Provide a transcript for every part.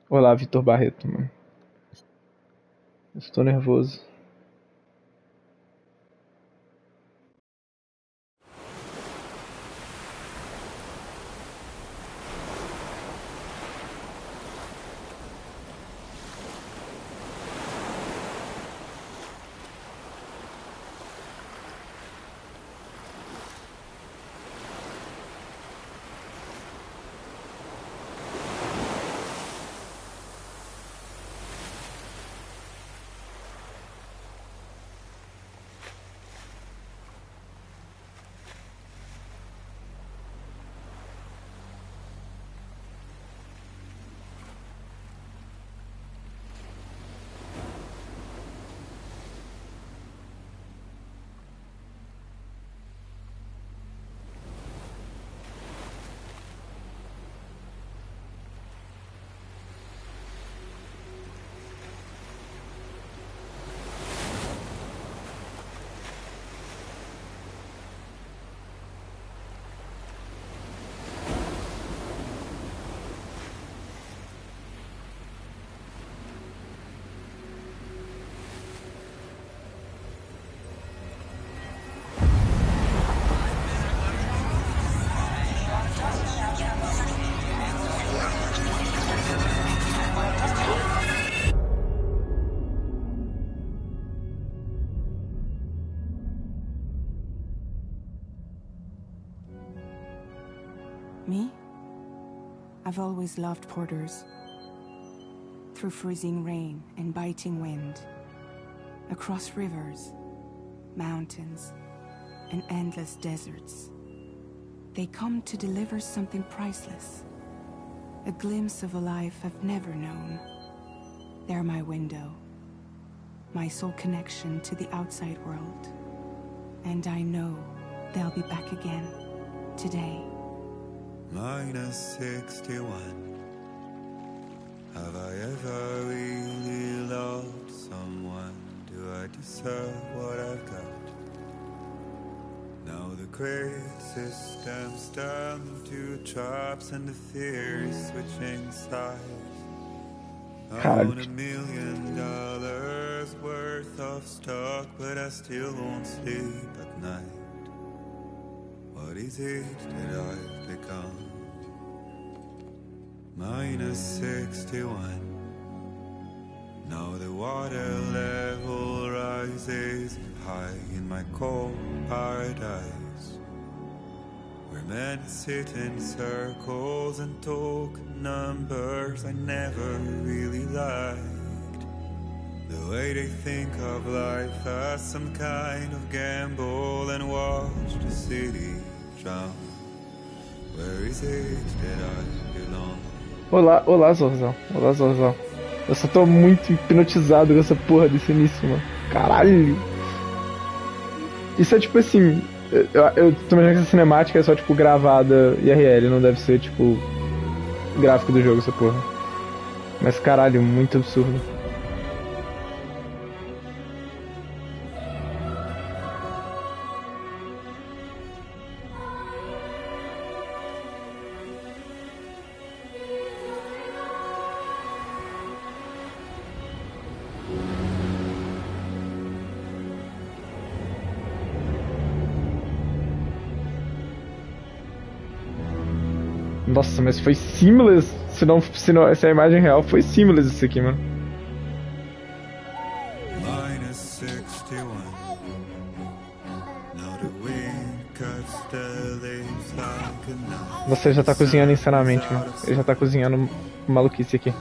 Olá, Vitor Barreto, mano. Estou nervoso. Me? I've always loved porters. Through freezing rain and biting wind, across rivers, mountains, and endless deserts, they come to deliver something priceless, a glimpse of a life I've never known. They're my window, my sole connection to the outside world, and I know they'll be back again today. Minus 61. Have I ever really loved someone? Do I deserve what I've got? Now the crazy system stand to traps and the fear is switching sides. I own $1 million worth of stock, but I still won't sleep at night. What is it that I've become? Minus 61. Now the water level rises high in my cold paradise, where men sit in circles and talk numbers I never really liked. The way they think of life as some kind of gamble and watch the city drown. Where is it that I belong? Olá, Zorzal. Olá, Zorzal. Eu só tô muito hipnotizado com essa porra desse início, mano. Caralho. Isso é tipo assim... Eu tô imaginando que essa cinemática é só, tipo, gravada IRL. Não deve ser, tipo... gráfico do jogo, essa porra. Mas, caralho, muito absurdo. Nossa, mas foi seamless. Se a imagem real foi seamless isso aqui, mano. Você já tá cozinhando insanamente, mano. Ele já tá cozinhando maluquice aqui.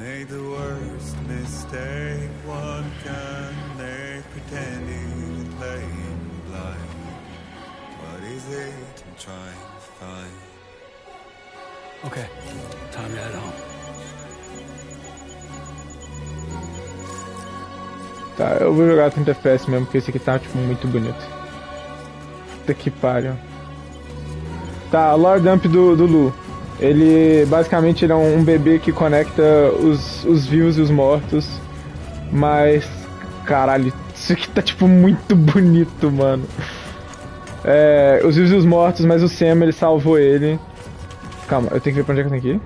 Made the worst mistake one can make, pretending and playing blind. What is it I'm trying to find? Okay, time to head home. Tá, eu vou jogar 30 FPS mesmo, porque esse aqui tá, tipo, muito bonito. Puta que pariu. Tá, Lore Dump do Lu. Ele, basicamente, ele é um bebê que conecta os vivos e os mortos. Mas, caralho, isso aqui tá, tipo, muito bonito, mano. É, os vivos e os mortos, mas o Sam, ele salvou ele. Calma, eu tenho que ver pra onde é que eu tenho que ir.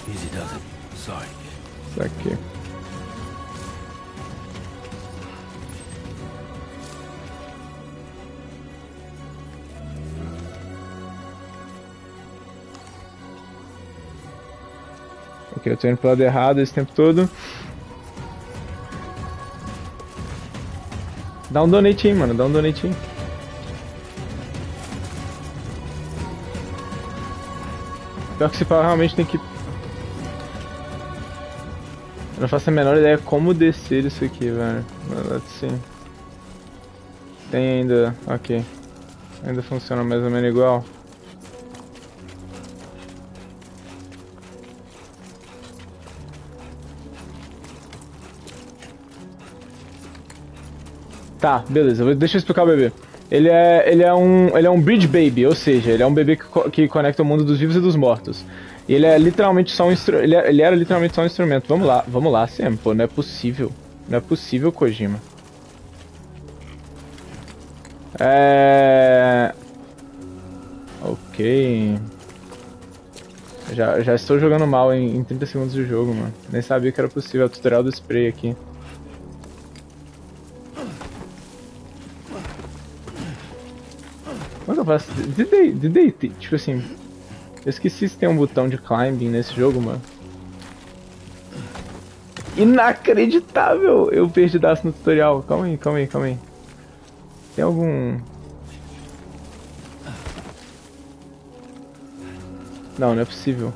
Easy does it. Sorry. Isso aqui. Ok, eu tô indo pro lado errado esse tempo todo. Dá um donate aí, mano. Dá um donate aí. Pior que se pá, realmente tem que... Eu não faço a menor ideia como descer isso aqui, velho. Assim. Tem ainda... Ok. Ainda funciona mais ou menos igual. Tá, beleza. Deixa eu explicar o bebê. Ele é um bridge baby, ou seja, ele é um bebê que conecta o mundo dos vivos e dos mortos. E ele é literalmente só um ele era literalmente só um instrumento. Vamos lá, Sam, pô, não é possível. Não é possível, Kojima. Ok. Já estou jogando mal em 30 segundos de jogo, mano. Nem sabia que era possível. É o tutorial do spray aqui. Como é que eu faço? Tipo assim... Eu esqueci se tem um botão de climbing nesse jogo, mano. Inacreditável! Eu perdi daço no tutorial. Calma aí. Tem algum... Não é possível.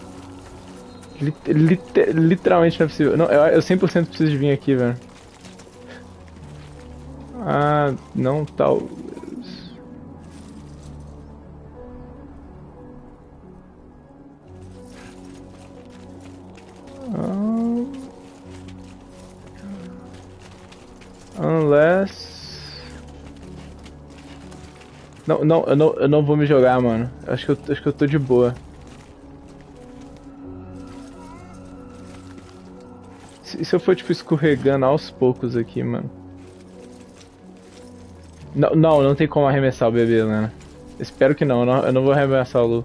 Literalmente não é possível. Não, eu 100% preciso de vir aqui, velho. Ah, não tal... Unless... Não, eu não vou me jogar, mano. Acho que eu tô de boa. Se eu for, tipo, escorregando aos poucos aqui, mano. Não tem como arremessar o bebê, né? Espero que não, eu não vou arremessar o Lu.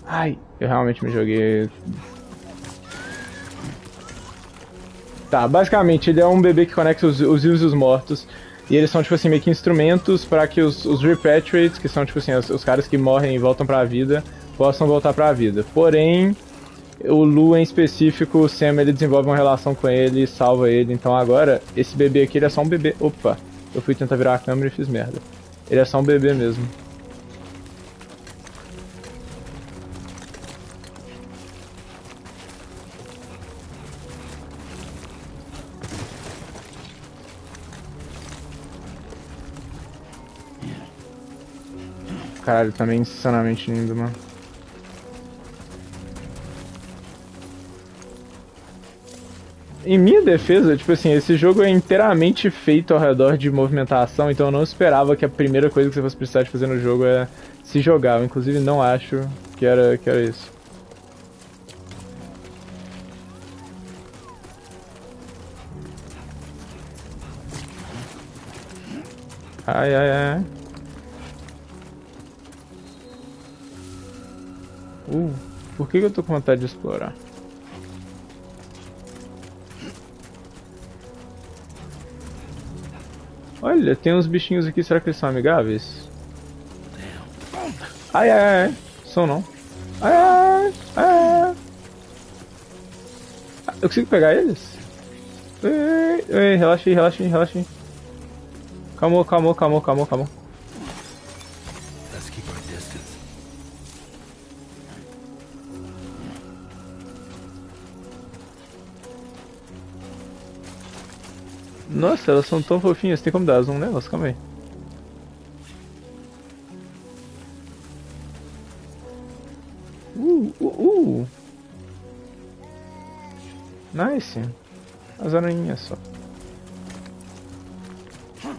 Ai, eu realmente me joguei. Tá, basicamente ele é um bebê que conecta os vivos e os mortos. E eles são, tipo assim, meio que instrumentos para que os repatriates, que são, tipo assim, os caras que morrem e voltam pra vida, possam voltar pra vida. Porém, o Lu em específico, o Sam, ele desenvolve uma relação com ele e salva ele. Então agora, esse bebê aqui, ele é só um bebê. Opa, eu fui tentar virar a câmera e fiz merda. Ele é só um bebê mesmo. Caralho, também insanamente lindo, mano. Em minha defesa, tipo assim, esse jogo é inteiramente feito ao redor de movimentação, então eu não esperava que a primeira coisa que você fosse precisar de fazer no jogo é se jogar. Eu, inclusive, não acho que era isso. Ai. Por que eu tô com vontade de explorar? Olha, tem uns bichinhos aqui, será que eles são amigáveis? Ai. São não. Ai. Eu consigo pegar eles? Ei, relaxa aí. Calma. Let's keep our distance. Nossa, elas são tão fofinhas, tem como dar zoom nelas? Calma aí. Uh, uh, uh. Nice. As aranhinhas só. We're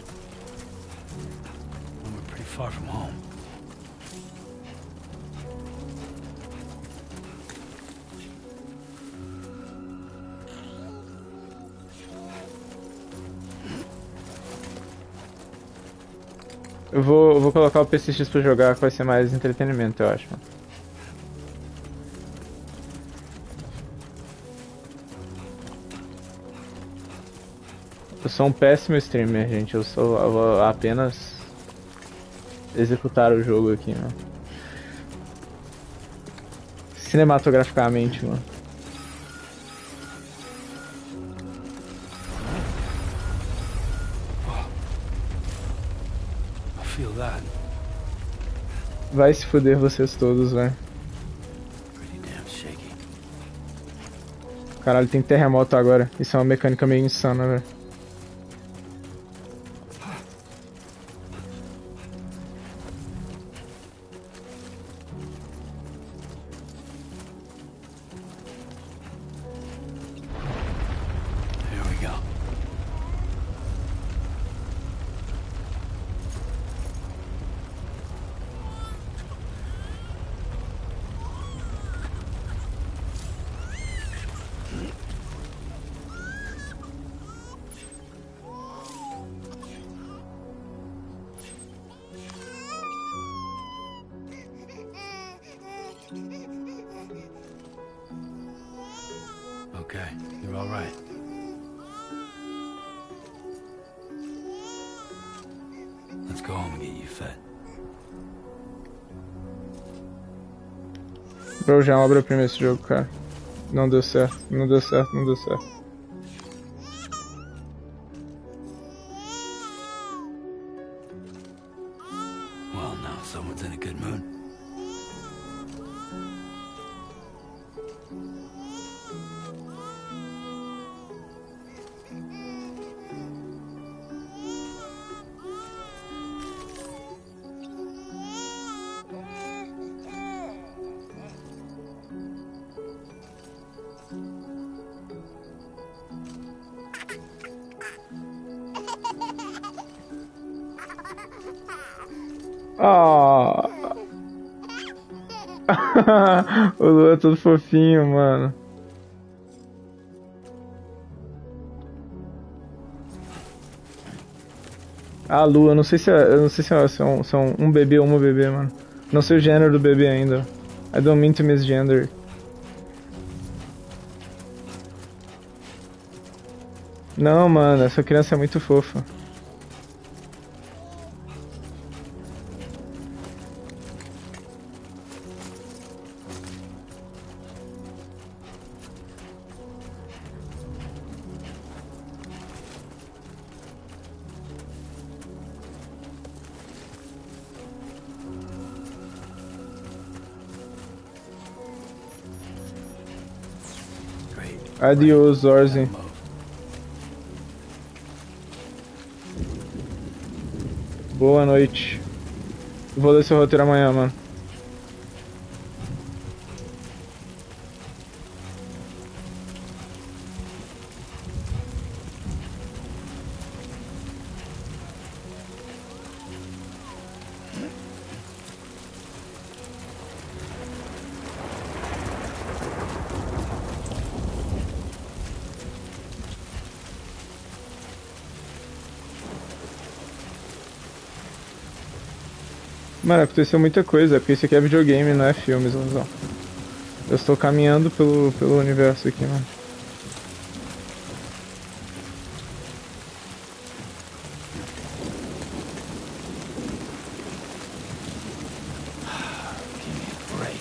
pretty far from home. Eu vou colocar o PCX pra jogar, que vai ser mais entretenimento, eu acho. Eu sou um péssimo streamer, gente. Eu vou apenas executar o jogo aqui, mano. Cinematograficamente, mano. I feel that. Vai se fuder vocês todos, velho. Pretty damn shaky. Caralho, tem terremoto agora. Isso é uma mecânica meio insana, velho. Here we go. Okay, you're all right. Let's go home and get you fed. Bro, já é uma obra-prima esse jogo, cara. Não deu certo, não deu certo, não deu certo. Well, now someone's in a good mood. Ah! O Lu é todo fofinho, mano. A Lu, eu não sei se são um bebê ou uma bebê, mano. Não sei o gênero do bebê ainda. I don't mean to misgender. Não, mano, essa criança é muito fofa. Great. Adiós, Zorzi. Boa noite. Vou ler seu roteiro amanhã, mano. Mano, aconteceu muita coisa, porque isso aqui é videogame, não é filme, Zonzão. Eu estou caminhando pelo universo aqui, mano. Give me a break.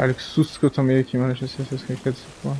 Caralho, que susto que eu tomei aqui, mano. Deixa eu ver se eu dessa porra.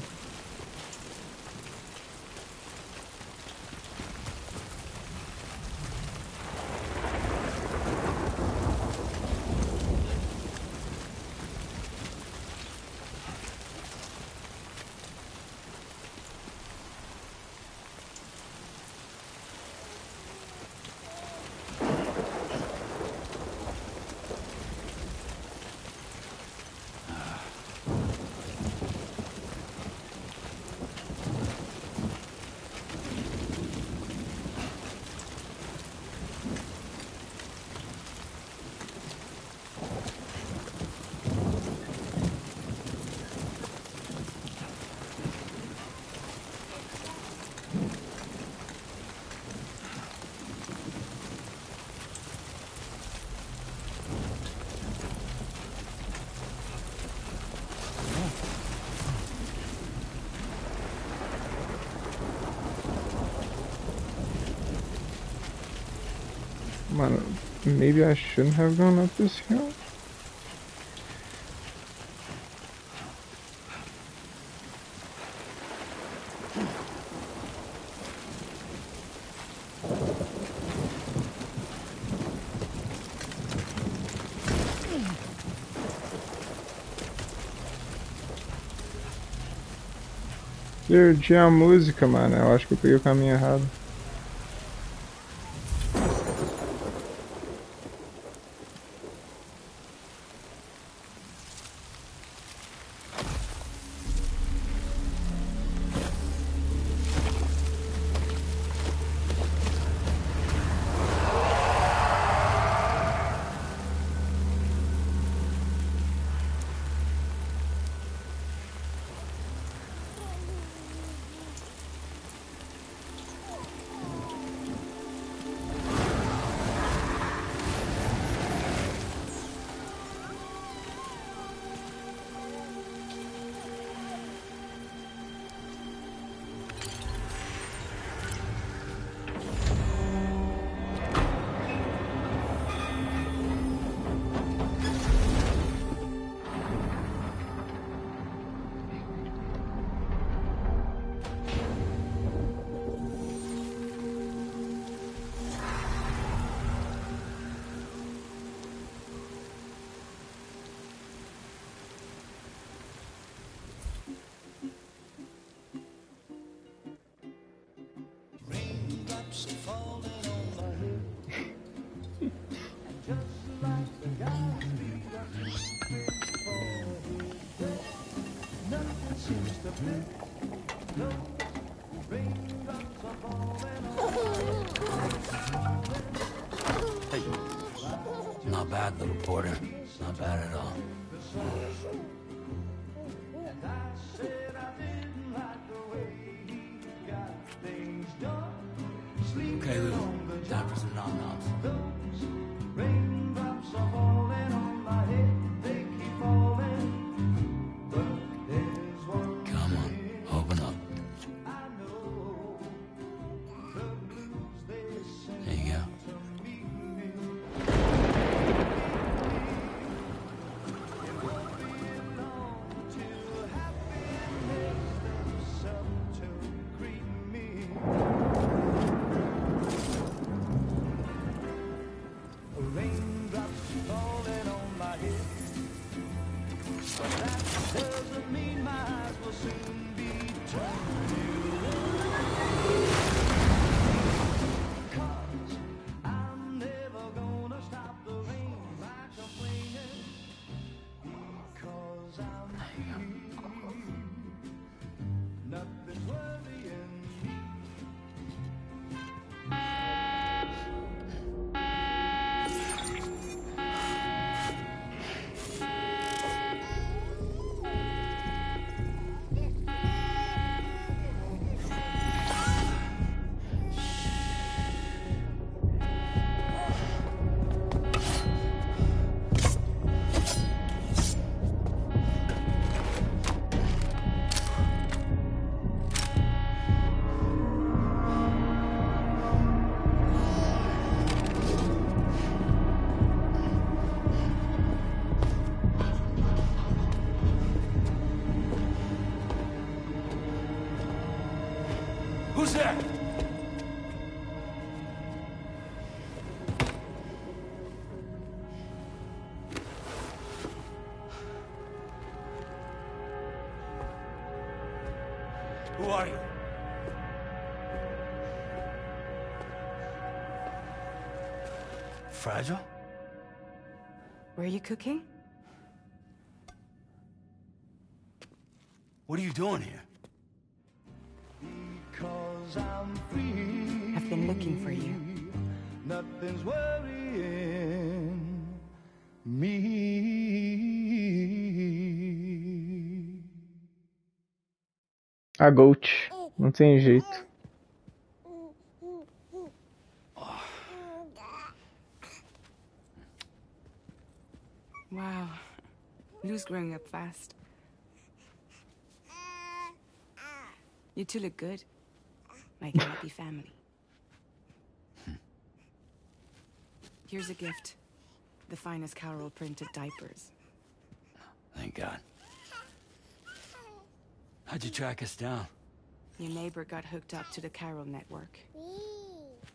Mano, maybe I shouldn't have gone up this hill. Perdi a música, mano. Eu acho que eu peguei o caminho errado. Not bad, little porter. Not bad at all. Okay, Lou. Time for some nom-noms. Come on, open up. There you go. Who's there? Who are you? Fragile? Were you cooking? What are you doing here? I've been looking for you. Nothing's worrying me. A Goat. Não tem jeito. Wow. Lou's growing up fast. You two look good. Like a happy family. Here's a gift. The finest Carol printed diapers. Thank God. How'd you track us down? Your neighbor got hooked up to the Carol network.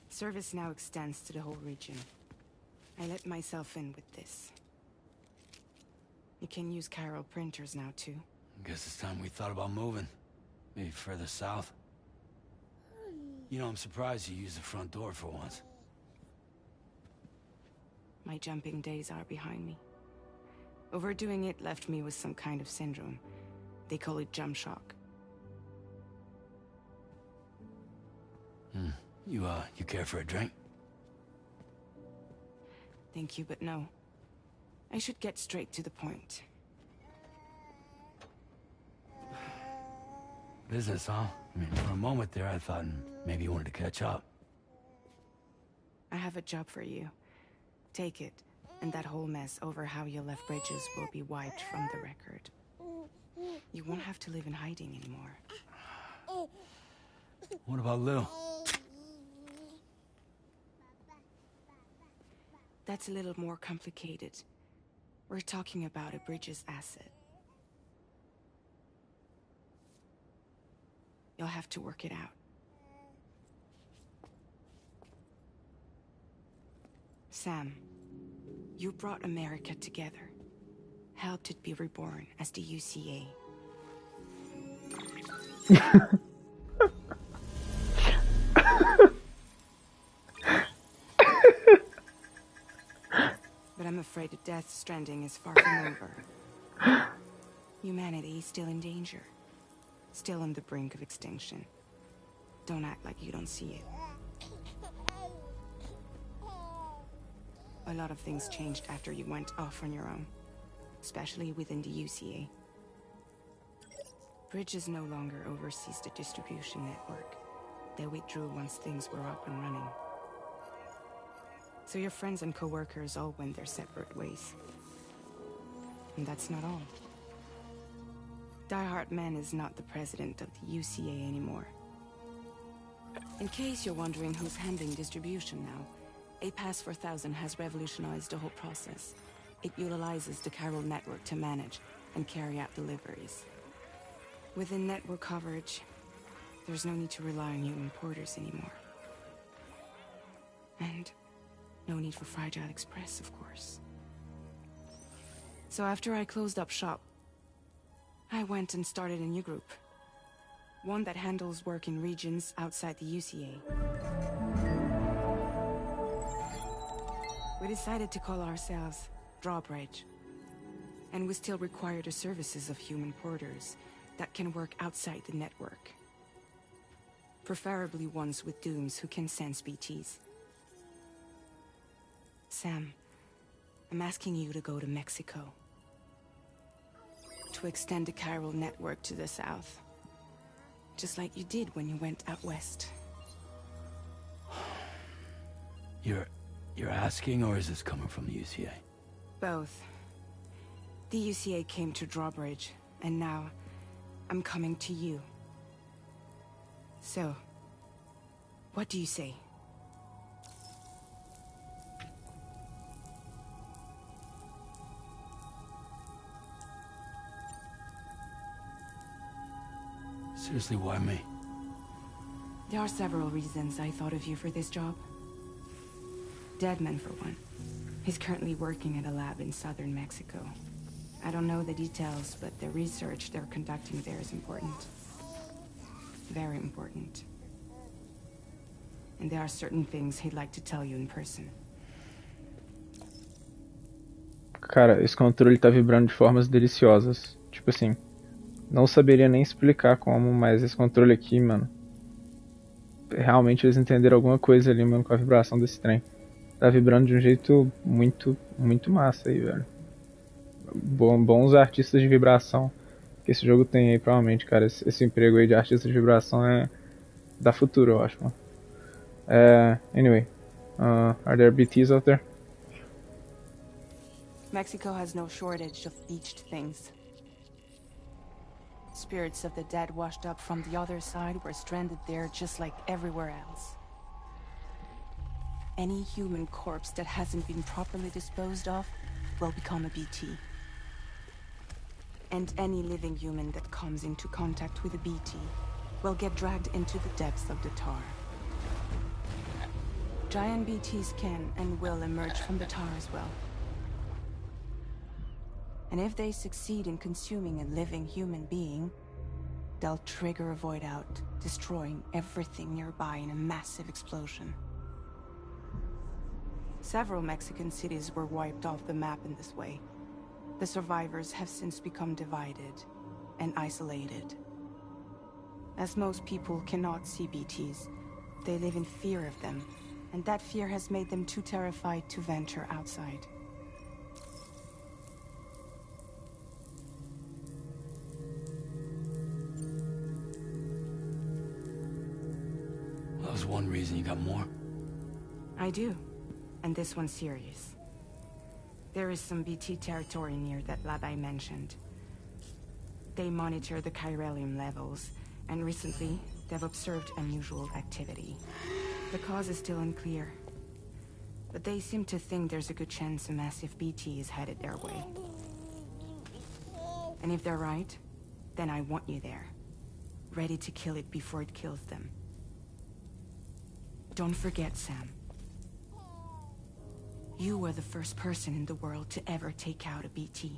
Service now extends to the whole region. I let myself in with this. You can use Carol printers now too. Guess it's time we thought about moving. Maybe further south. You know, I'm surprised you used the front door for once. My jumping days are behind me. Overdoing it left me with some kind of syndrome. They call it jump shock. You care for a drink? Thank you, but no. I should get straight to the point. Business, huh? I mean, for a moment there, I thought maybe you wanted to catch up. I have a job for you. Take it, and that whole mess over how you left bridges will be wiped from the record. You won't have to live in hiding anymore. What about Lou? That's a little more complicated. We're talking about a Bridges asset. You'll have to work it out. Sam, you brought America together. Helped it be reborn as the UCA. But I'm afraid the death Stranding is far from over. Humanity is still in danger. Still on the brink of extinction. Don't act like you don't see it. A lot of things changed after you went off on your own. Especially within the UCA. Bridges no longer oversees the distribution network. They withdrew once things were up and running. So your friends and co-workers all went their separate ways. And that's not all. Die Hard Man is not the president of the UCA anymore. In case you're wondering who's handling distribution now, A Pass 4000 has revolutionized the whole process. It utilizes the Carol network to manage and carry out deliveries. Within network coverage, there's no need to rely on human porters anymore. And no need for Fragile Express, of course. So after I closed up shop, I went and started a new group. One that handles work in regions outside the UCA. We decided to call ourselves Drawbridge. And we still require the services of human porters that can work outside the network. Preferably ones with dooms who can sense BTs. Sam, I'm asking you to go to Mexico. To extend the Carol network to the south. Just like you did when you went out west. You're asking, or is this coming from the UCA? Both. The UCA came to Drawbridge, and now I'm coming to you. So, what do you say? Seriously, why me? There are several reasons I thought of you for this job. Deadman, for one. He's currently working at a lab in southern Mexico. I don't know the details, but the research they're conducting there is important. Very important. And there are certain things he'd like to tell you in person. Cara, esse controle tá vibrando de formas deliciosas. Tipo assim, não saberia nem explicar como, mas esse controle aqui, mano. Realmente eles entenderam alguma coisa ali, mano, com a vibração desse trem. Tá vibrando de um jeito muito, muito massa aí, velho. Bons artistas de vibração que esse jogo tem aí, provavelmente, cara. Esse emprego aí de artista de vibração é da futuro, eu acho, mano. Anyway, are there BTs out there? Mexico has no shortage of beached things. Spirits of the dead washed up from the other side were stranded there just like everywhere else. Any human corpse that hasn't been properly disposed of will become a BT. And any living human that comes into contact with a BT will get dragged into the depths of the tar. Giant BTs can and will emerge from the tar as well. And if they succeed in consuming a living human being, they'll trigger a void out, destroying everything nearby in a massive explosion. Several Mexican cities were wiped off the map in this way. The survivors have since become divided and isolated. As most people cannot see BTs, they live in fear of them, and that fear has made them too terrified to venture outside. That was one reason. You got more? I do, and this one's serious. There is some BT territory near that lab I mentioned. They monitor the chiralium levels, and recently, they've observed unusual activity. The cause is still unclear, but they seem to think there's a good chance a massive BT is headed their way. And if they're right, then I want you there, ready to kill it before it kills them. Don't forget, Sam. You were the first person in the world to ever take out a BT.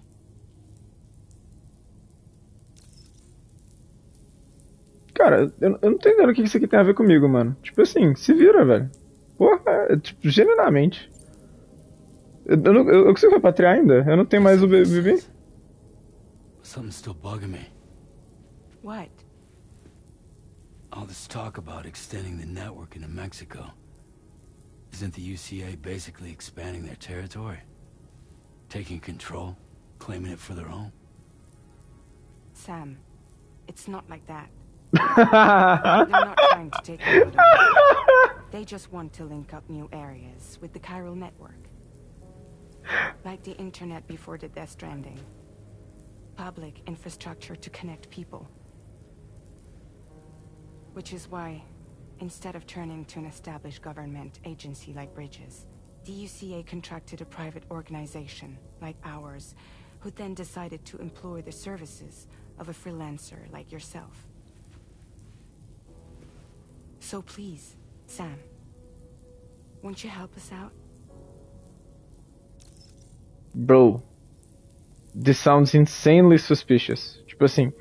Cara, eu não tô entendendo o que isso aqui tem a ver comigo, mano. Tipo assim, se vira, velho. Porra, tipo, genuinamente. Eu consigo repatriar ainda? Eu não tenho mais o bebê? Something's still bugging me. What? All this talk about extending the network into Mexico. Isn't the UCA basically expanding their territory? Taking control? Claiming it for their own? Sam, it's not like that. They're not trying to take it over. They just want to link up new areas with the chiral network. Like the internet before the Death Stranding. Public infrastructure to connect people. Which is why, instead of turning to an established government agency like Bridges, the UCA contracted a private organization, like ours, who then decided to employ the services of a freelancer like yourself. So please, Sam, won't you help us out? Bro, this sounds insanely suspicious. Tipo assim,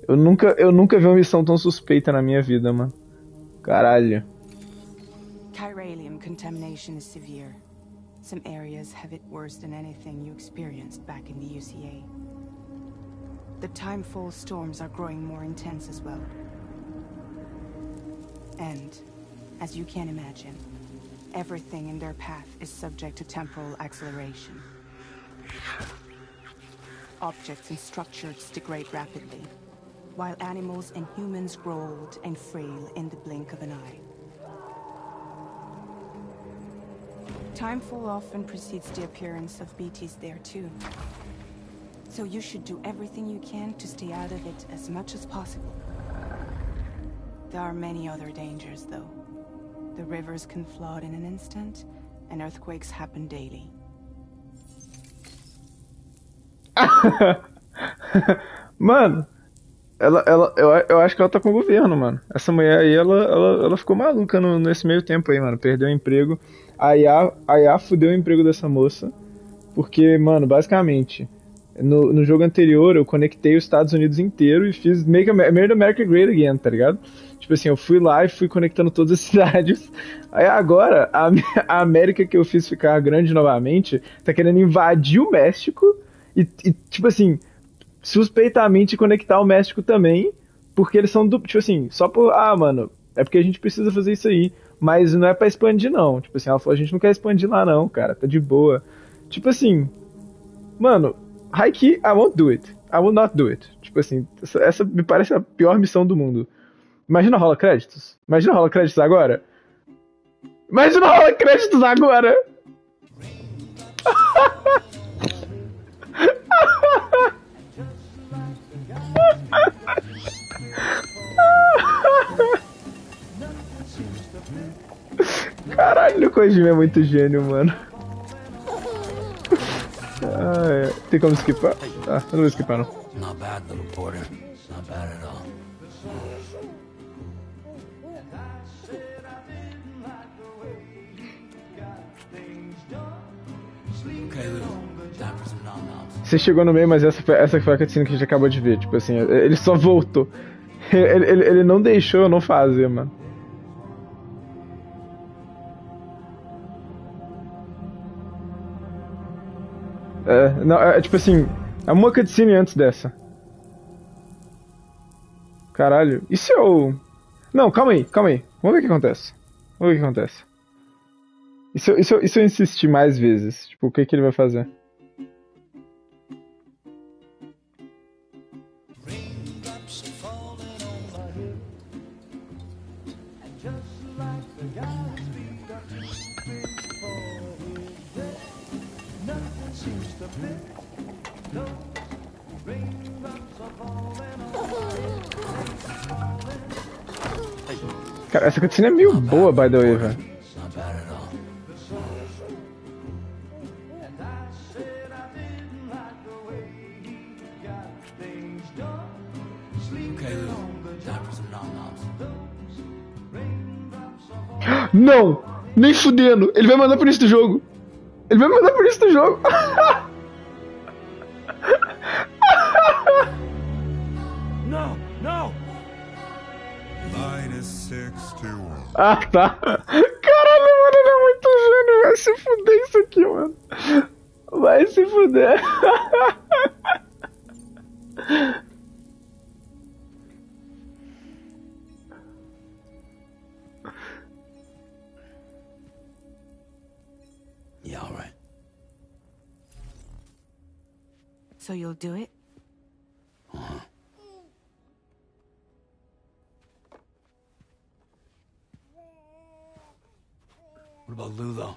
eu nunca vi uma missão tão suspeita na minha vida, mano. Caralho. Chiralium contamination is severe. Some areas have it worse than anything you experienced back in the UCA. The timefall storms are growing more intense as well. And, as you can imagine, everything in their path is subject to temporal acceleration. Objects and structures degrade rapidly, while animals and humans grow old and frail in the blink of an eye. Timefall often precedes the appearance of BTs there too. So you should do everything you can to stay out of it as much as possible. There are many other dangers, though. The rivers can flood in an instant, and earthquakes happen daily. Mano, Eu acho que ela tá com o governo, mano. Essa mulher aí, ela ficou maluca nesse meio tempo aí, mano. Perdeu o emprego. A IA fudeu o emprego dessa moça. Porque, mano, basicamente, no jogo anterior eu conectei os Estados Unidos inteiro e fiz Made America Great Again, tá ligado? Tipo assim, eu fui lá e fui conectando todas as cidades. Aí agora, a América que eu fiz ficar grande novamente tá querendo invadir o México e tipo assim, suspeitamente conectar o México também, porque eles são tipo assim, só por, mano, é porque a gente precisa fazer isso aí, mas não é pra expandir não, tipo assim, ela falou, a gente não quer expandir lá não, cara, tá de boa. Tipo assim, mano, high key, I won't do it. I will not do it. Tipo assim, essa me parece a pior missão do mundo. Imagina rola créditos. Imagina rola créditos agora. Imagina rola créditos agora. Caralho, o Kojima é muito gênio, mano. Tem como skipar? Eu não vou skipar, não. Not bad, little porter. Not bad at all. Okay, Lou. Time for some nom-noms. Você chegou no meio, mas essa foi a cutscene que a gente acabou de ver. Tipo assim, ele só voltou. Ele não deixou eu não fazer, mano. Não, tipo assim, é uma cutscene antes dessa. Caralho, e se eu... Não, calma aí. Vamos ver o que acontece. Vamos ver o que acontece. E se eu insistir mais vezes? Tipo, o que ele vai fazer? Cara, essa cutscene é meio boa, by the way, velho. Not bad at all. Okay, Lou. Time for some nom-noms. Não! Nem fudendo! Ele vai mandar por isso do jogo! Ele vai mandar por isso do jogo! No! No! -61. Tá. Caralho, mano, ele é muito gênio. Vai se fuder isso aqui, mano. Vai se fuder. Yeah, all right. So you'll do it? What about Lou, though?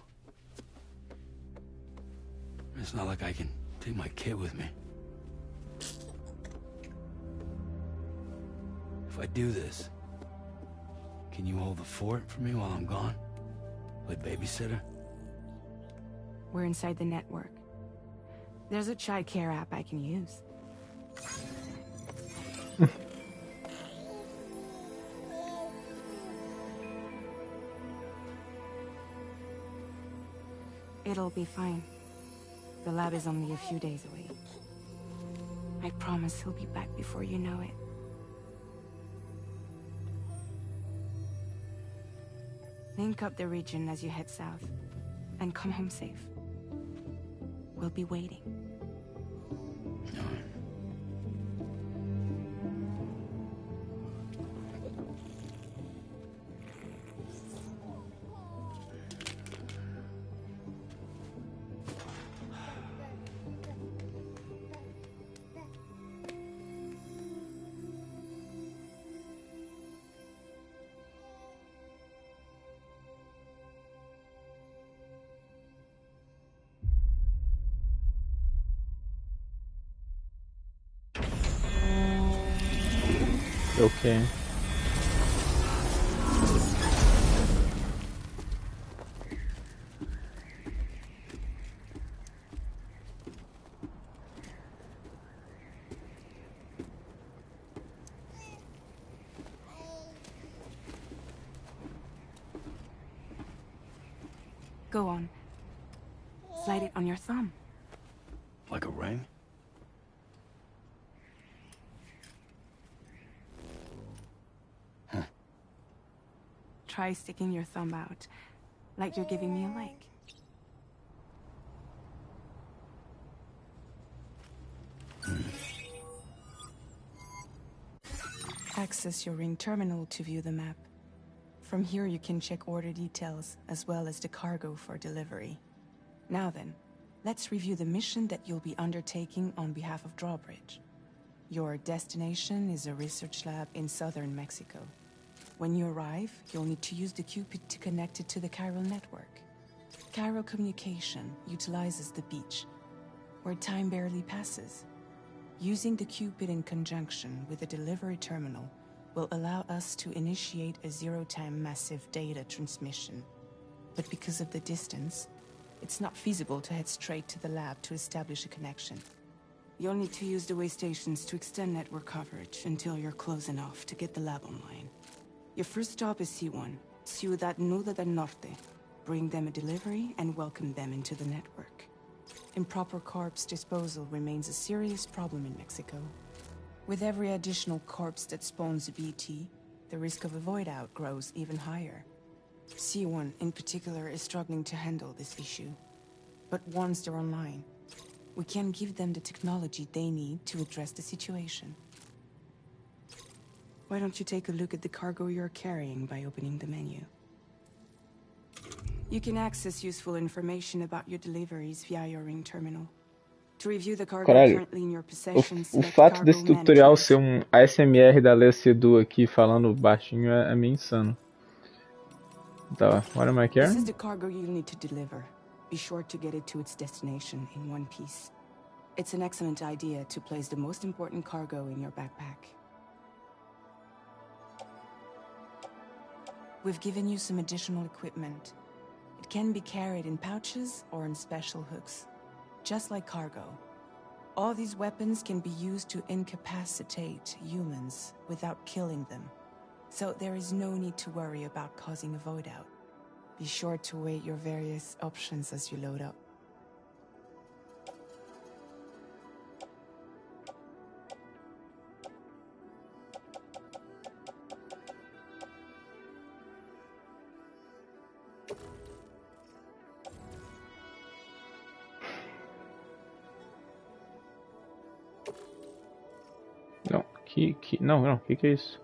It's not like I can take my kid with me. If I do this, can you hold the fort for me while I'm gone? Play babysitter? We're inside the network. There's a child care app I can use. It'll be fine. The lab is only a few days away. I promise he'll be back before you know it. Link up the region as you head south, and come home safe. We'll be waiting. Ok. Go on. Slide it on your thumb. Like a ring? Try sticking your thumb out, like you're giving me a like. Access your ring terminal to view the map. From here you can check order details, as well as the cargo for delivery. Now then, let's review the mission that you'll be undertaking on behalf of Drawbridge. Your destination is a research lab in southern Mexico. When you arrive, you'll need to use the Cupid to connect it to the chiral network. Chiral communication utilizes the beach, where time barely passes. Using the Cupid in conjunction with the delivery terminal will allow us to initiate a zero-time massive data transmission. But because of the distance, it's not feasible to head straight to the lab to establish a connection. You'll need to use the way stations to extend network coverage until you're close enough to get the lab online. Your first stop is C1, Ciudad Nuda del Norte. Bring them a delivery and welcome them into the network. Improper corpse disposal remains a serious problem in Mexico. With every additional corpse that spawns a BT, the risk of a void out grows even higher. C1 in particular is struggling to handle this issue. But once they're online, we can give them the technology they need to address the situation. Why don't you take a look at the cargo you're carrying by opening the menu? You can access useful information about your deliveries via your ring terminal. To review the cargo Caralho, currently in your possession, o select fato Cargo desse tutorial ser Management. ASMR da Lea Sedu aqui falando baixinho é meio insano. Tá, what am I This is carrying? the cargo you'll need to deliver. Be sure to get it to its destination in one piece. It's an excellent idea to place the most important cargo in your backpack. We've given you some additional equipment. It can be carried in pouches or in special hooks, just like cargo. All these weapons can be used to incapacitate humans without killing them. So there is no need to worry about causing a void out. Be sure to weigh your various options as you load up. Não, não, que é isso?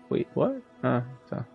Wait, what? Ah, tá.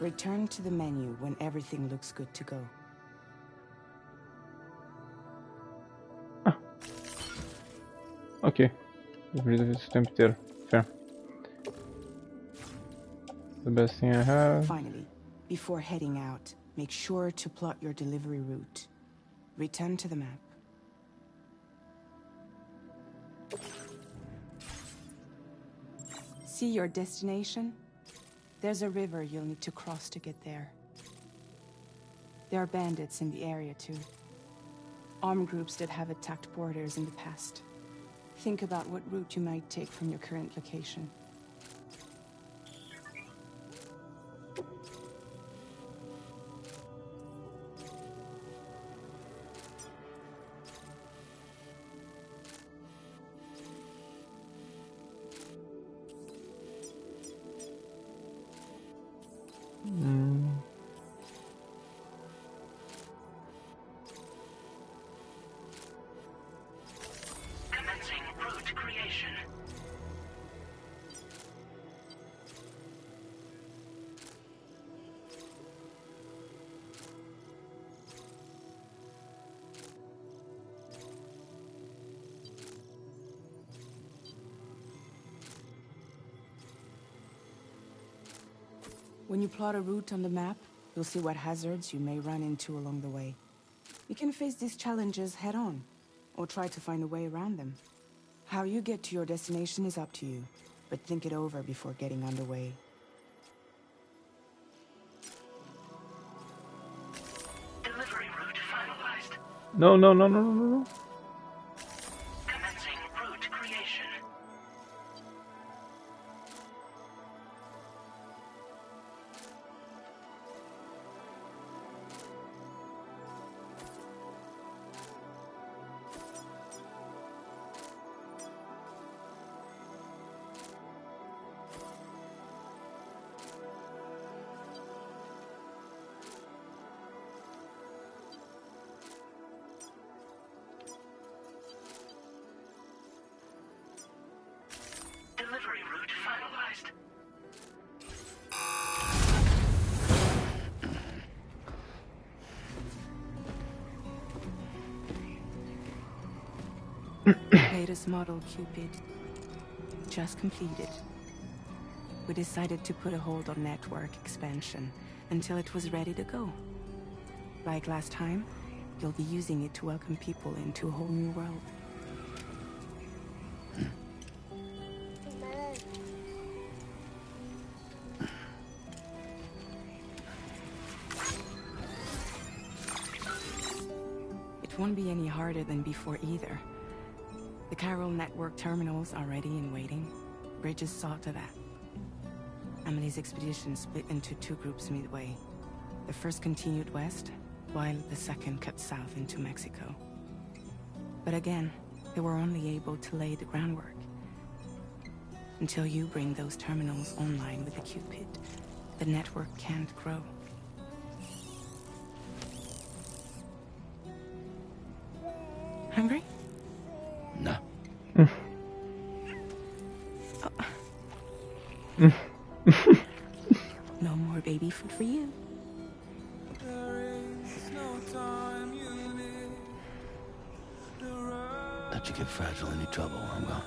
Return to the menu when everything looks good to go. Ok. Eu preciso esse tempo inteiro. Fair. The best thing I have. Finally, before heading out, make sure to plot your delivery route. Return to the map. See your destination? There's a river you'll need to cross to get there. There are bandits in the area too. Armed groups that have attacked borders in the past. Think about what route you might take from your current location. When you plot a route on the map, you'll see what hazards you may run into along the way. You can face these challenges head-on, or try to find a way around them. How you get to your destination is up to you, but think it over before getting underway. Delivery route finalized. No, no, no, no, no, no, no. Commencing route creation. Delivery route finalized. Latest model Cupid. Just completed. We decided to put a hold on network expansion until it was ready to go. Like last time, you'll be using it to welcome people into a whole new world. It won't be any harder than before either. The Chiral network terminals are ready and waiting. Bridges saw to that. Emily's expedition split into two groups midway. The first continued west, while the second cut south into Mexico. But again, they were only able to lay the groundwork. Until you bring those terminals online with the Cupid, the network can't grow. Hungry? No. No more baby food for you. Let you get fragile in your trouble, I'm gone.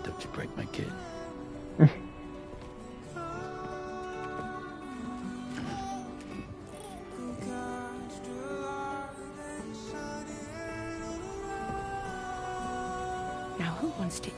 Don't you break my kid. Now who wants to eat?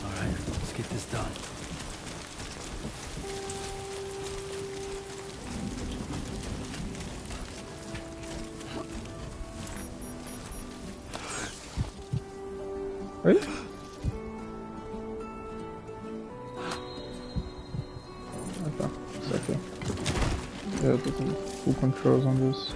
All right, let's get this done. Right? Okay, it's okay. Yeah, put some full controls on this.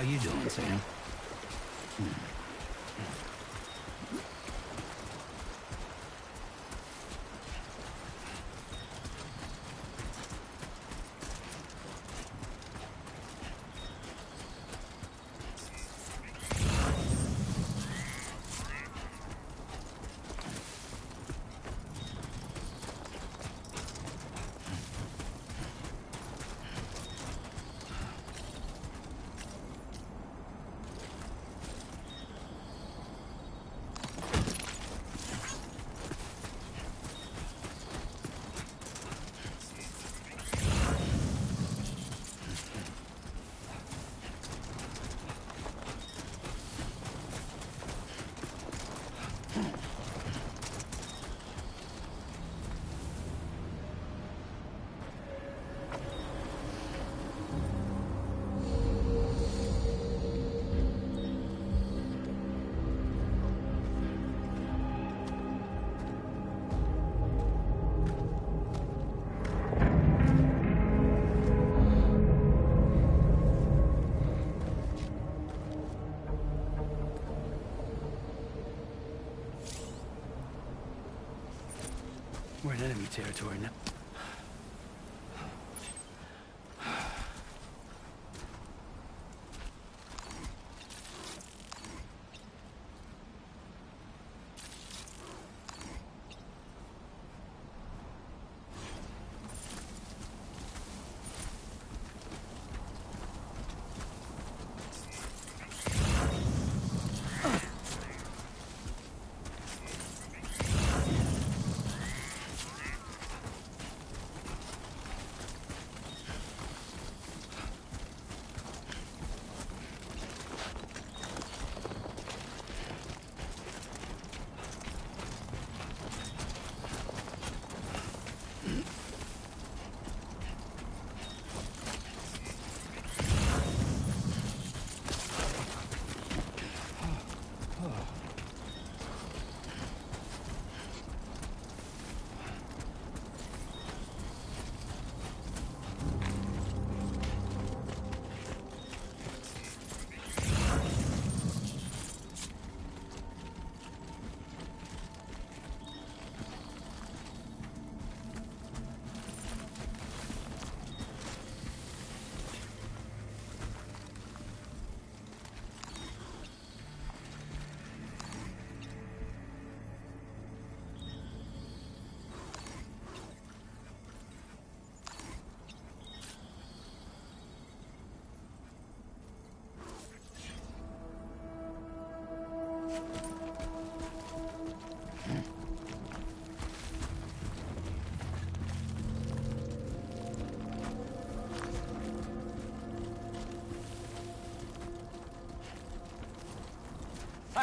you doing, Sam? We're in enemy territory now.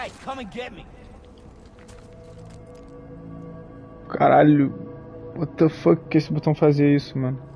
Hey, come and get me. Caralho. What the fuck que esse botão fazia isso, mano?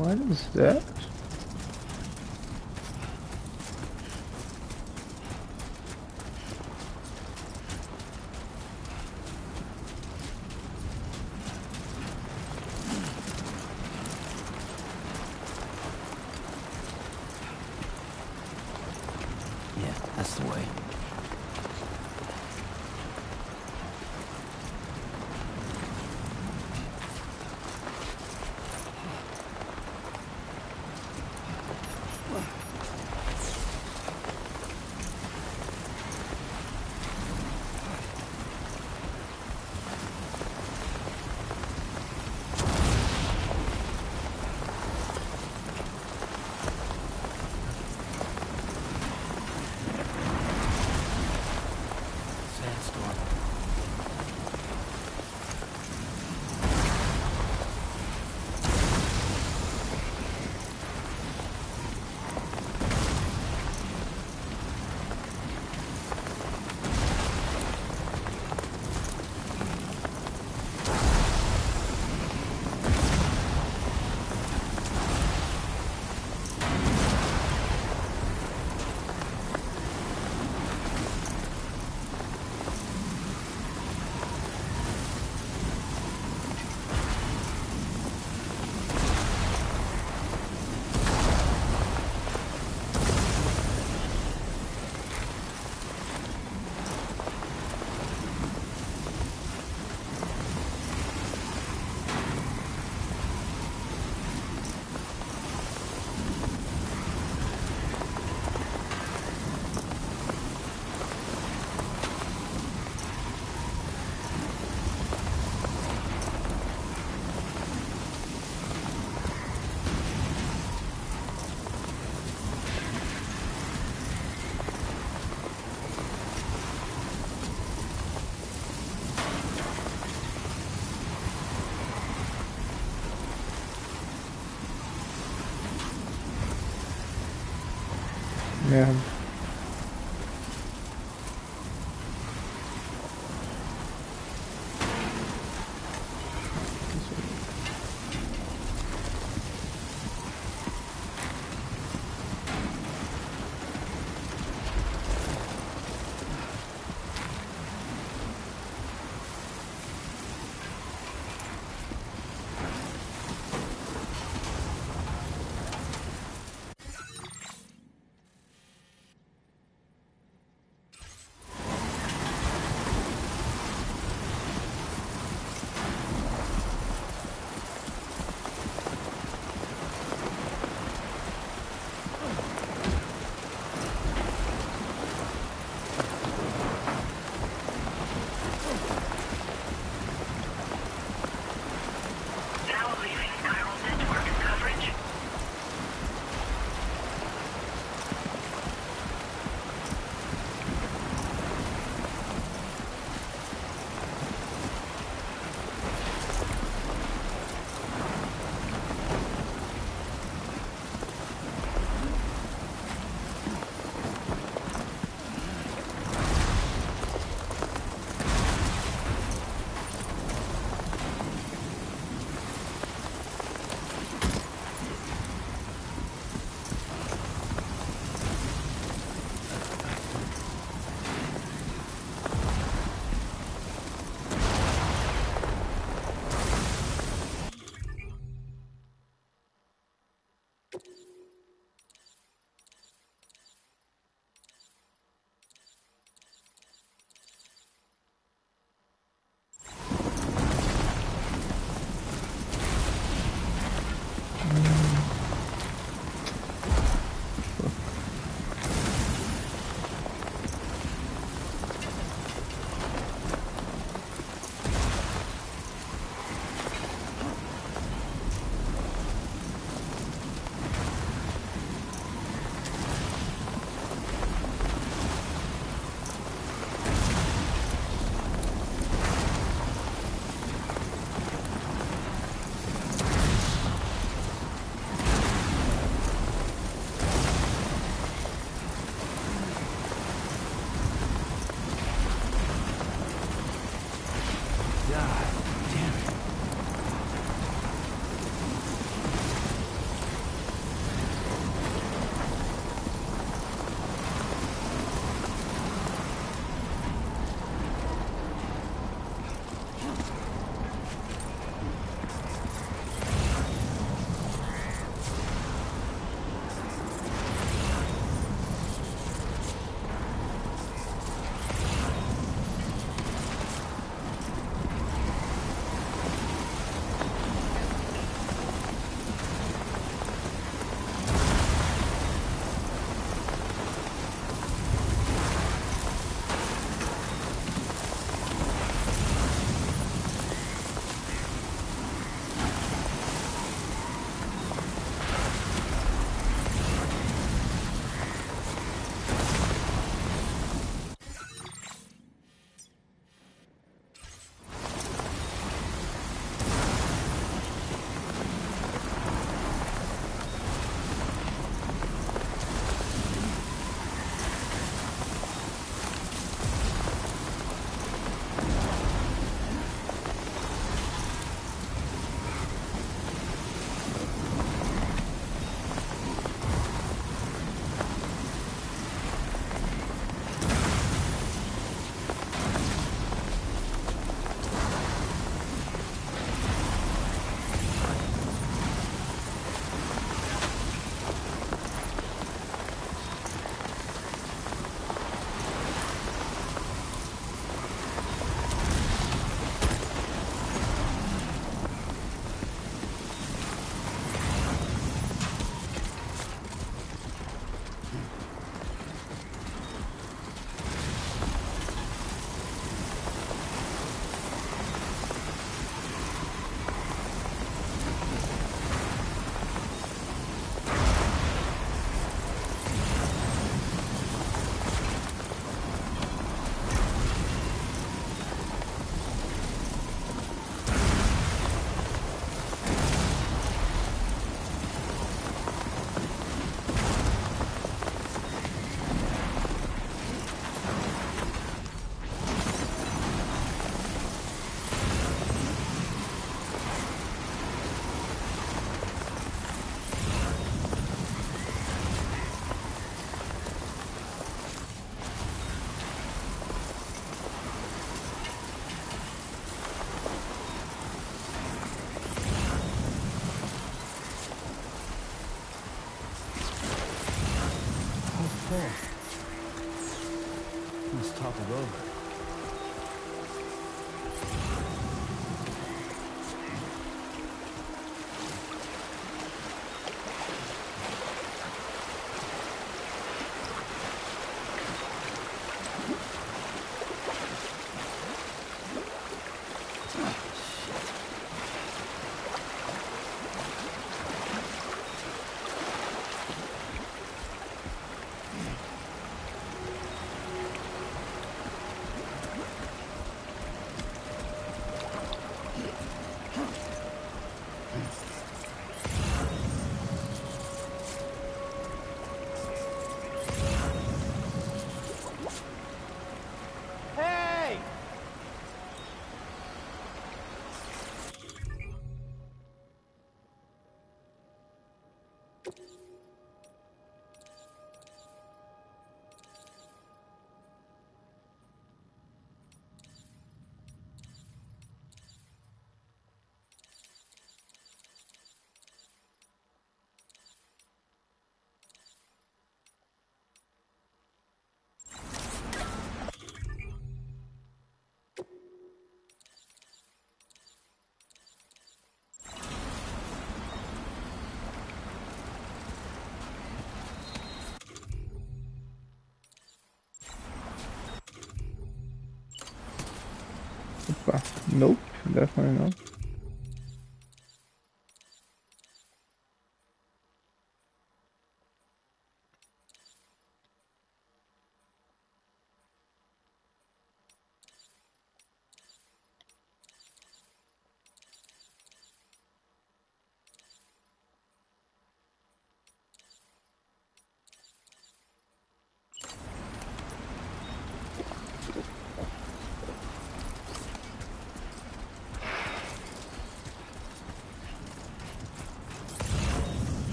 What is that? Yeah, that's the way. Sandstorm. Merda. pole. Almost toppled over. Opa. Nope, definitely not.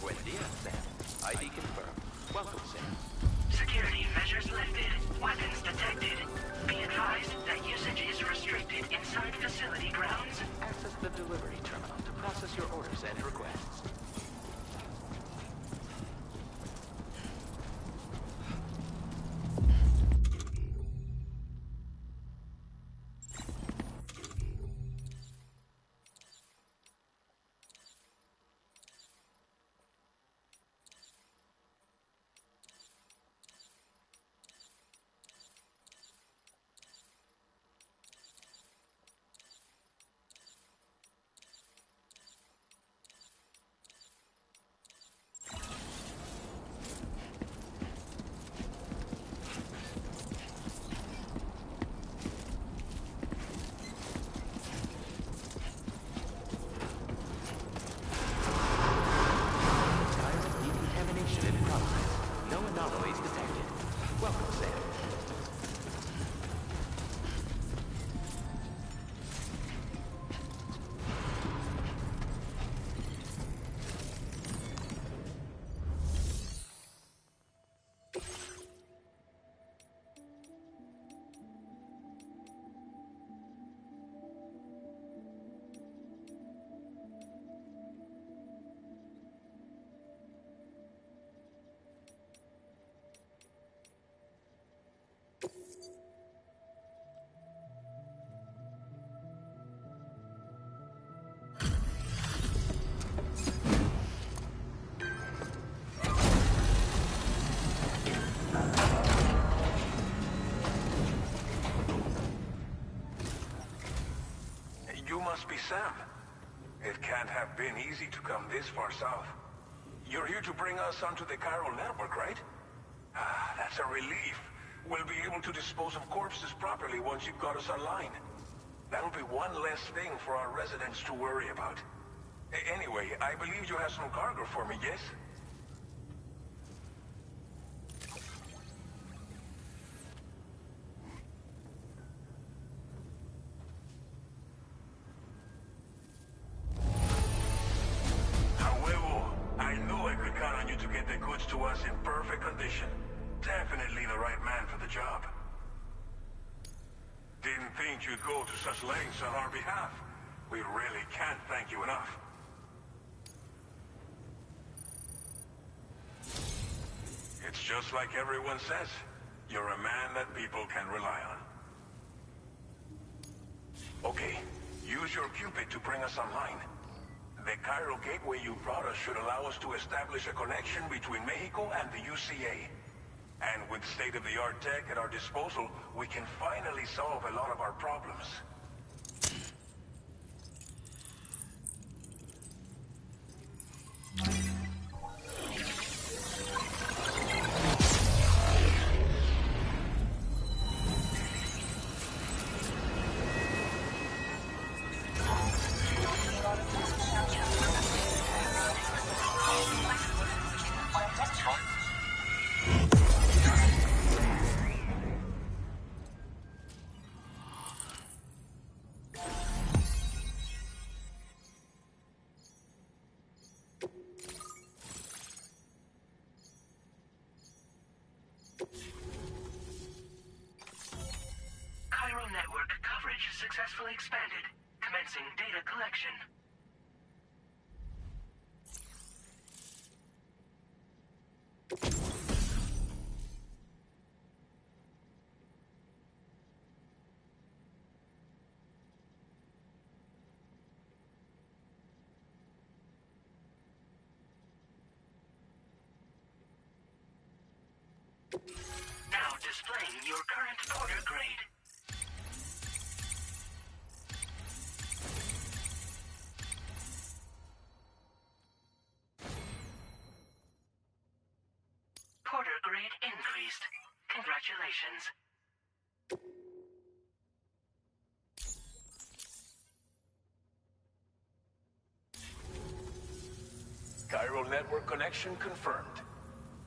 Buen día, Sam. ID confirmed. Welcome, Sam. Security measures lifted. Weapons detected. Be advised that usage is restricted inside facility grounds. Access the delivery terminal to process your orders and requests. Decontamination in progress. No anomalies detected. Welcome, Sam. You must be Sam. It can't have been easy to come this far south. You're here to bring us onto the chiral network, right? Ah, that's a relief. We'll be able to dispose of corpses properly once you've got us online. That'll be one less thing for our residents to worry about. Anyway, I believe you have some cargo for me, yes? A huevo. I knew I could count on you. you to get the goods to us in perfect condition. Definitely the right man for the job. Didn't think you'd go to such lengths on our behalf. We really can't thank you enough. It's just like everyone says. You're a man that people can rely on. Okay, use your Cupid to bring us online. The Cairo gateway you brought us should allow us to establish a connection between Mexico and the UCA. And with state-of-the-art tech at our disposal, we can finally solve a lot of our problems. Cairo network coverage successfully expanded. Commencing data collection. Now displaying your current order grade. Porter grade increased. Congratulations. Cairo network connection confirmed.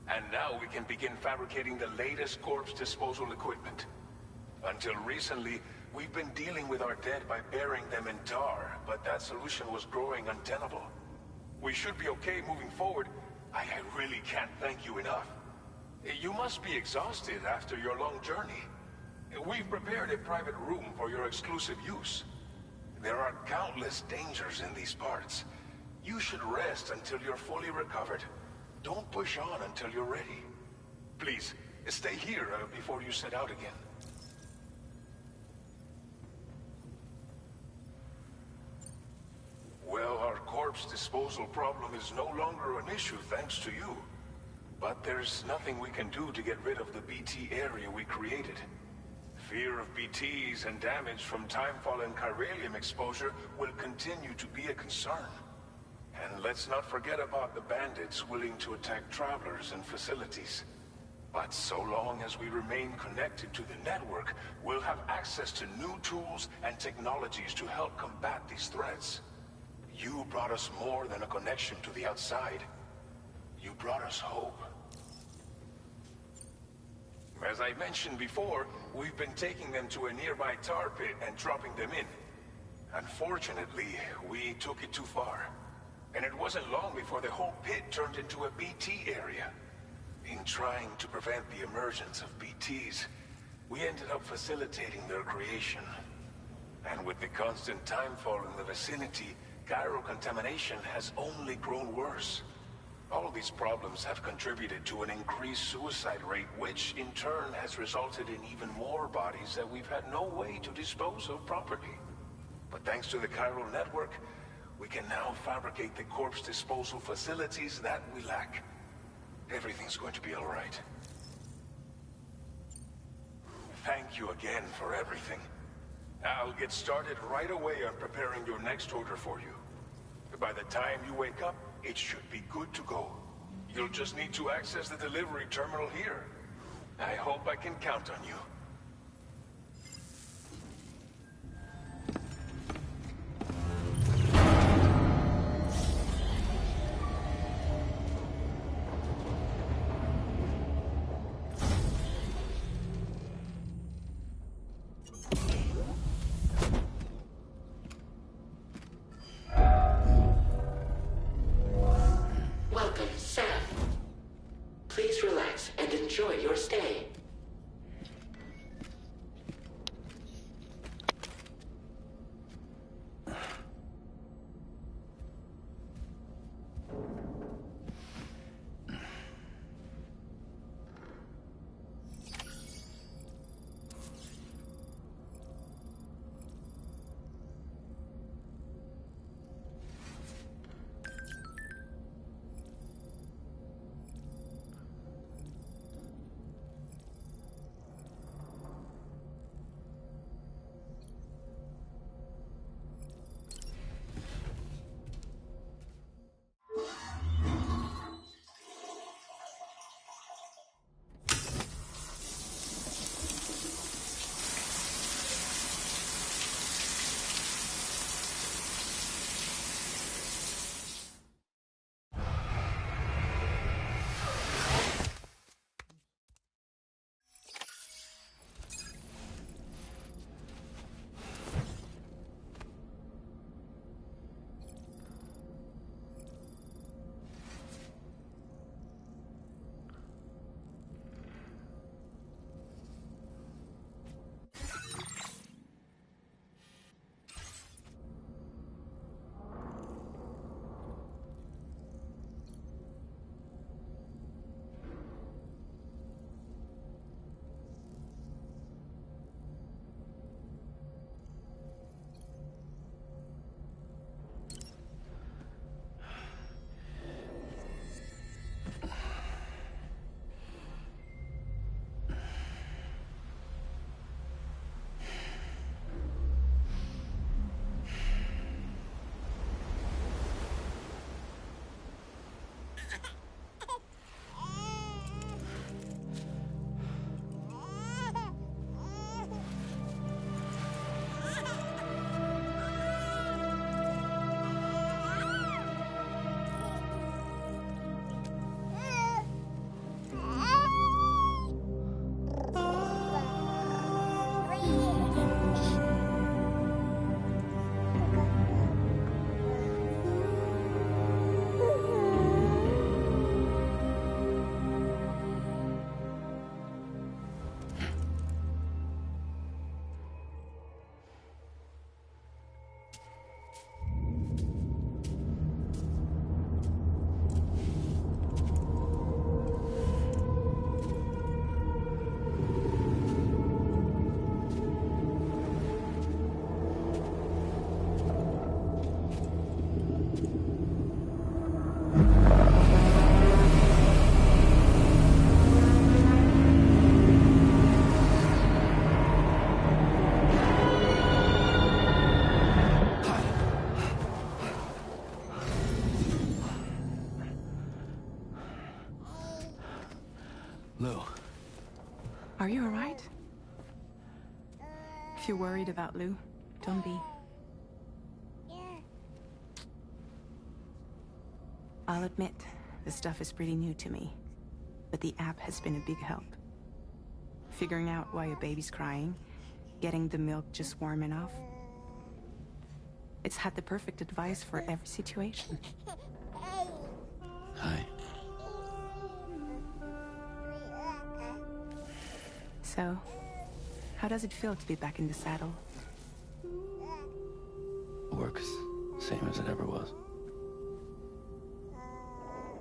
And now we can begin fabricating the latest corpse disposal equipment. Until recently, we've been dealing with our dead by burying them in tar, but that solution was growing untenable. We should be okay moving forward. I really can't thank you enough. You must be exhausted after your long journey. We've prepared a private room for your exclusive use. There are countless dangers in these parts. You should rest until you're fully recovered. Don't push on until you're ready. Please, stay here before you set out again. Well, our corpse disposal problem is no longer an issue thanks to you. But there's nothing we can do to get rid of the BT area we created. Fear of BTs and damage from timefall and chiralium exposure will continue to be a concern. And let's not forget about the bandits willing to attack travelers and facilities. But so long as we remain connected to the network, we'll have access to new tools and technologies to help combat these threats. You brought us more than a connection to the outside. You brought us hope. As I mentioned before, we've been taking them to a nearby tar pit and dropping them in. Unfortunately, we took it too far. And it wasn't long before the whole pit turned into a BT area. In trying to prevent the emergence of BTs, we ended up facilitating their creation. And with the constant timefall in the vicinity, Cairo contamination has only grown worse. All these problems have contributed to an increased suicide rate, which in turn has resulted in even more bodies that we've had no way to dispose of properly. But thanks to the Cairo network, we can now fabricate the corpse disposal facilities that we lack. Everything's going to be all right. Thank you again for everything. I'll get started right away on preparing your next order for you. By the time you wake up, it should be good to go. You'll just need to access the delivery terminal here. I hope I can count on you. Welcome, Sam. Please relax and enjoy your stay. Lou. Are you alright? If you're worried about Lou, don't be. I'll admit, this stuff is pretty new to me, but the app has been a big help. Figuring out why a baby's crying, getting the milk just warm enough. It's had the perfect advice for every situation. Hi. So, how does it feel to be back in the saddle? Works same as it ever was.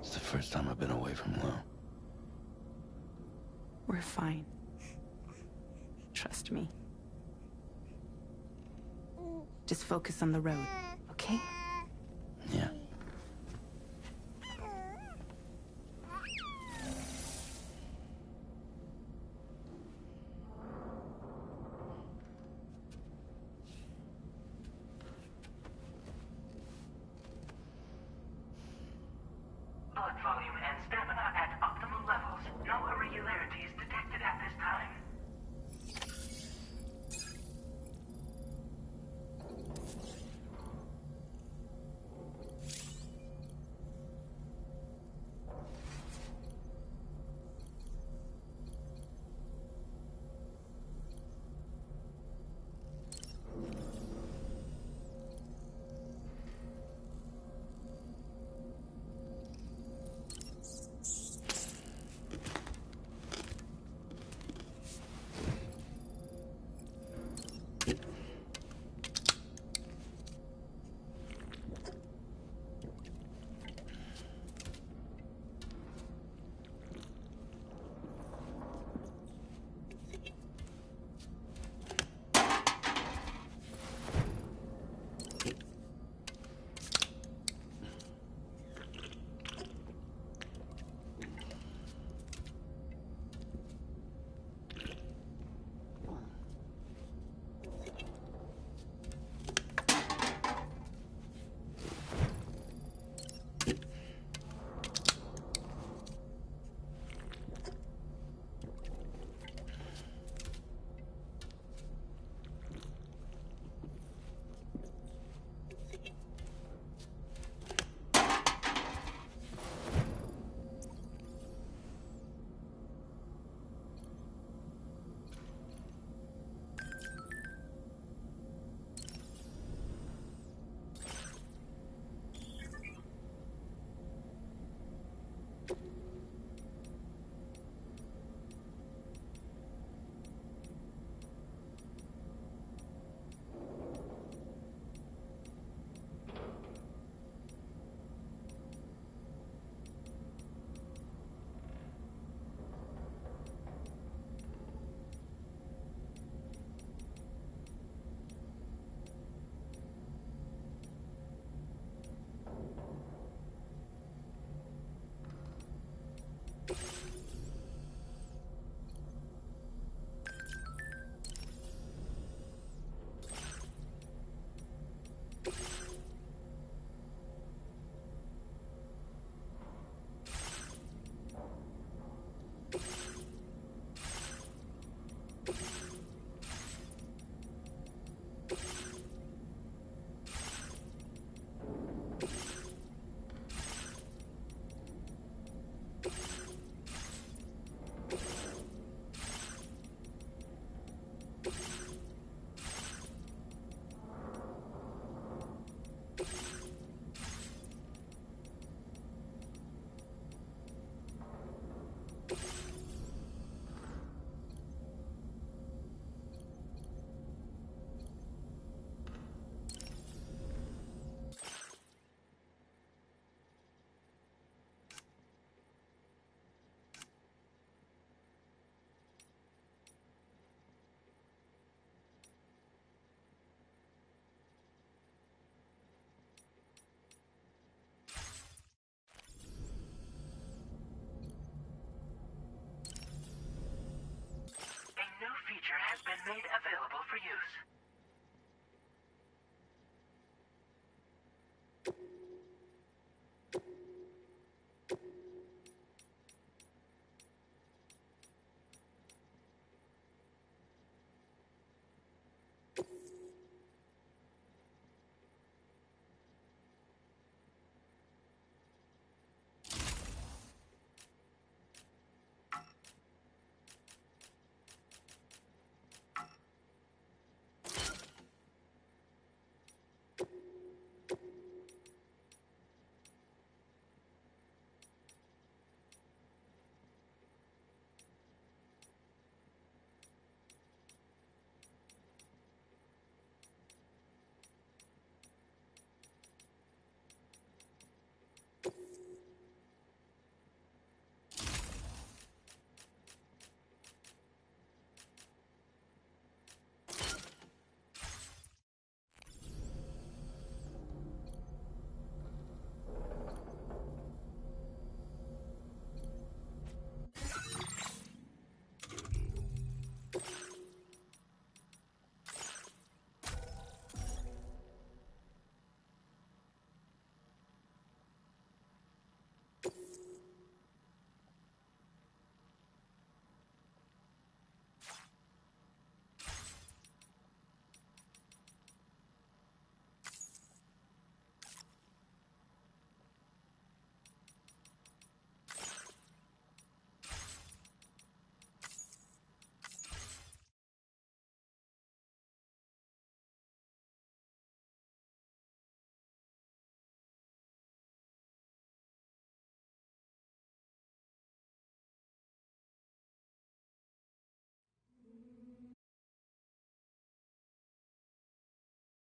It's the first time I've been away from Lou. We're fine. Trust me. Just focus on the road, okay? Yeah.